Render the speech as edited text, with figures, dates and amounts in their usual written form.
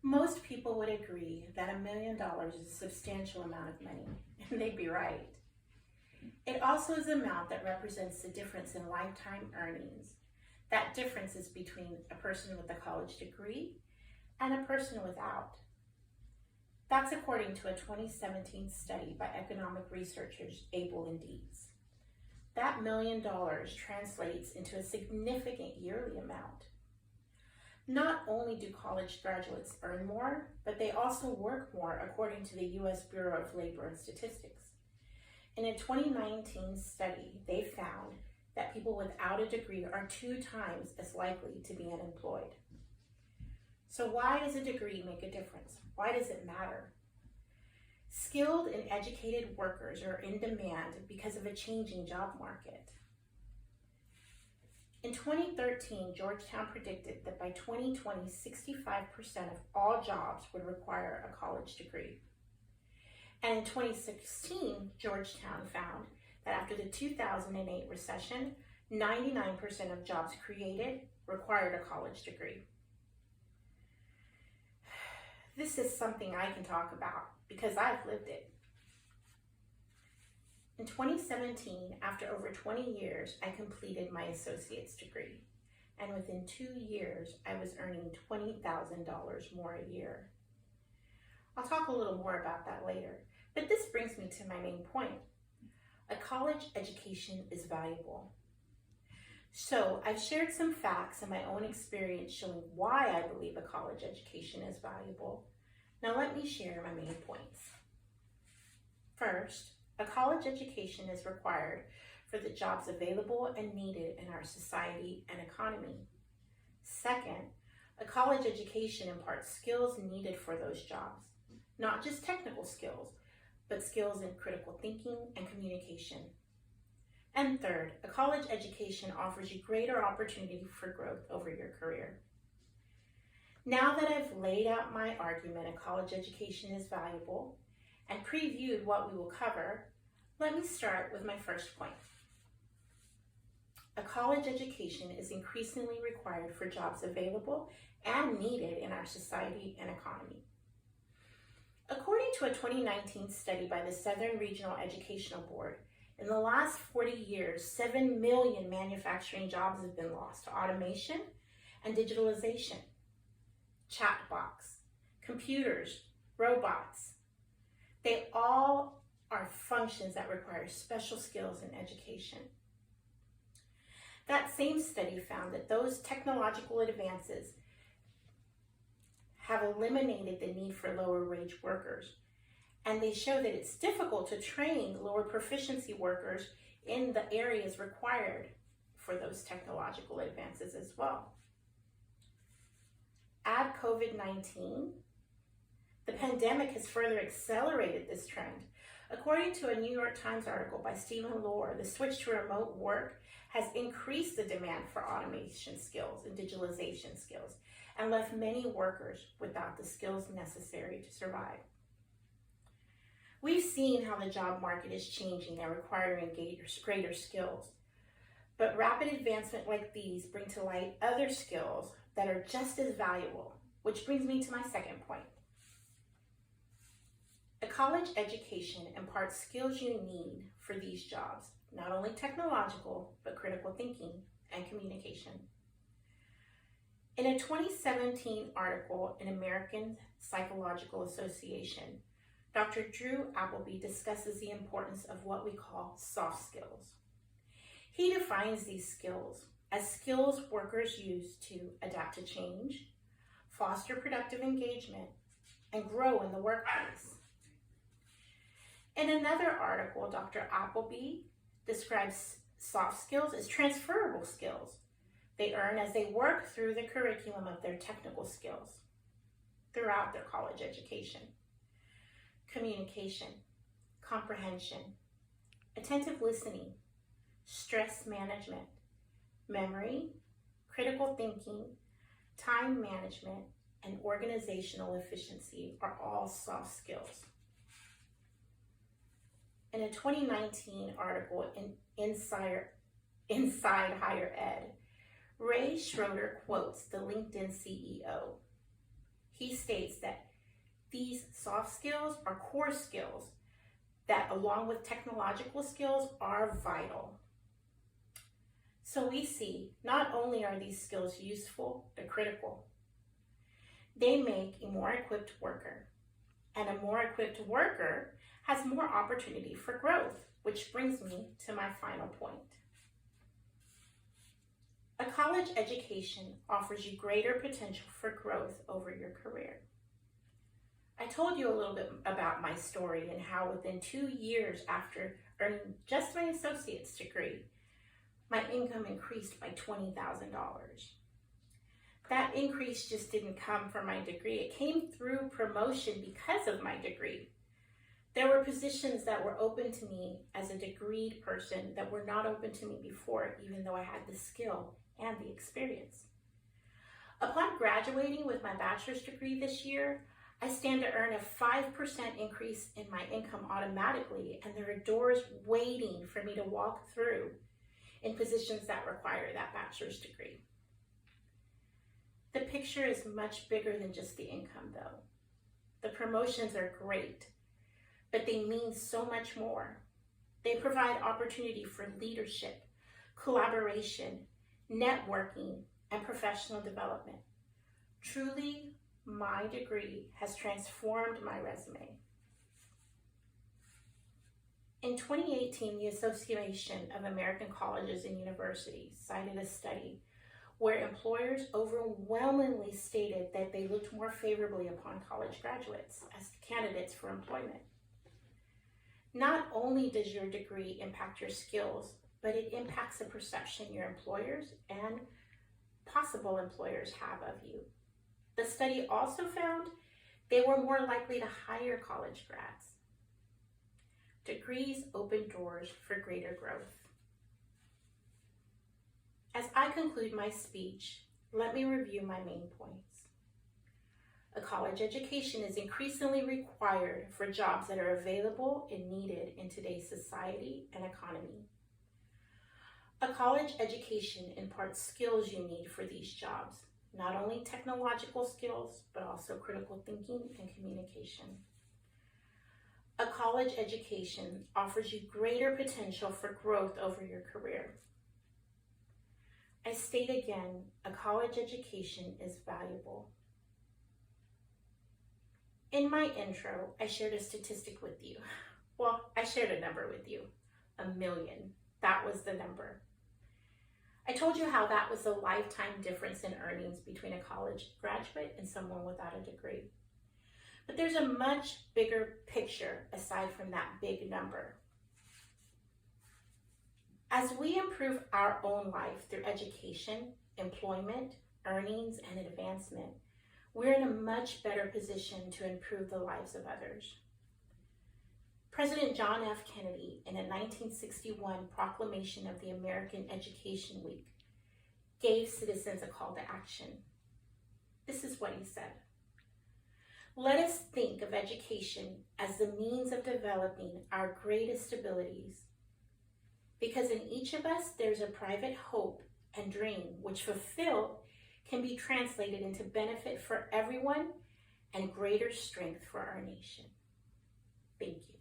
Most people would agree that $1 million is a substantial amount of money, and they'd be right. It also is an amount that represents the difference in lifetime earnings. That difference is between a person with a college degree and a person without. That's according to a 2017 study by economic researchers Able and Dietz. That $1 million translates into a significant yearly amount. Not only do college graduates earn more, but they also work more according to the U.S. Bureau of Labor and Statistics. In a 2019 study, they found that people without a degree are 2 times as likely to be unemployed. So why does a degree make a difference? Why does it matter? Skilled and educated workers are in demand because of a changing job market. In 2013, Georgetown predicted that by 2020, 65% of all jobs would require a college degree. And in 2016, Georgetown found that after the 2008 recession, 99% of jobs created required a college degree. This is something I can talk about because I've lived it. In 2017, after over 20 years, I completed my associate's degree. And within 2 years, I was earning $20,000 more a year. I'll talk a little more about that later, but this brings me to my main point. A college education is valuable. So I've shared some facts and my own experience showing why I believe a college education is valuable. Now let me share my main points. First, a college education is required for the jobs available and needed in our society and economy. Second, a college education imparts skills needed for those jobs, not just technical skills, but skills in critical thinking and communication. And third, a college education offers you greater opportunity for growth over your career. Now that I've laid out my argument a college education is valuable and previewed what we will cover, let me start with my first point. A college education is increasingly required for jobs available and needed in our society and economy. According to a 2019 study by the Southern Regional Educational Board, in the last 40 years, 7 million manufacturing jobs have been lost to automation and digitalization. Chatbots, computers, robots, they all are functions that require special skills in education. That same study found that those technological advances have eliminated the need for lower wage workers. And they show that it's difficult to train lower proficiency workers in the areas required for those technological advances as well. Add COVID-19, the pandemic has further accelerated this trend. According to a New York Times article by Stephen Lohr, the switch to remote work has increased the demand for automation skills and digitalization skills and left many workers without the skills necessary to survive. We've seen how the job market is changing and requiring greater skills, but rapid advancement like these bring to light other skills that are just as valuable, which brings me to my second point. A college education imparts skills you need for these jobs, not only technological, but critical thinking and communication. In a 2017 article in American Psychological Association, Dr. Drew Appleby discusses the importance of what we call soft skills. He defines these skills as skills workers use to adapt to change, foster productive engagement, and grow in the workplace. In another article, Dr. Appleby describes soft skills as transferable skills they earn as they work through the curriculum of their technical skills throughout their college education. Communication, comprehension, attentive listening, stress management, memory, critical thinking, time management, and organizational efficiency are all soft skills. In a 2019 article in Inside Higher Ed, Ray Schroeder quotes the LinkedIn CEO. he states that these soft skills are core skills that, along with technological skills, are vital. So we see not only are these skills useful, they're critical. They make a more equipped worker, and a more equipped worker has more opportunity for growth, which brings me to my final point. A college education offers you greater potential for growth over your career. I told you a little bit about my story and how within 2 years after earning just my associate's degree, my income increased by $20,000. That increase just didn't come from my degree. It came through promotion because of my degree. There were positions that were open to me as a degreed person that were not open to me before, even though I had the skill and the experience. Upon graduating with my bachelor's degree this year, I stand to earn a 5% increase in my income automatically, and there are doors waiting for me to walk through in positions that require that bachelor's degree. The picture is much bigger than just the income, though. The promotions are great, but they mean so much more. They provide opportunity for leadership, collaboration, networking, and professional development. Truly, my degree has transformed my resume. In 2018, the Association of American Colleges and Universities cited a study where employers overwhelmingly stated that they looked more favorably upon college graduates as candidates for employment. Not only does your degree impact your skills, but it impacts the perception your employers and possible employers have of you. The study also found they were more likely to hire college grads. Degrees open doors for greater growth. As I conclude my speech, let me review my main points. A college education is increasingly required for jobs that are available and needed in today's society and economy. A college education imparts skills you need for these jobs, not only technological skills, but also critical thinking and communication. A college education offers you greater potential for growth over your career. I state again, a college education is valuable. In my intro, I shared a statistic with you. Well, I shared a number with you, 1 million. That was the number. I told you how that was the lifetime difference in earnings between a college graduate and someone without a degree. But there's a much bigger picture aside from that big number. As we improve our own life through education, employment, earnings, and advancement, we're in a much better position to improve the lives of others. President John F. Kennedy, in a 1961 proclamation of the American Education Week, gave citizens a call to action. This is what he said. Let us think of education as the means of developing our greatest abilities, because in each of us there's a private hope and dream which fulfilled can be translated into benefit for everyone and greater strength for our nation. Thank you.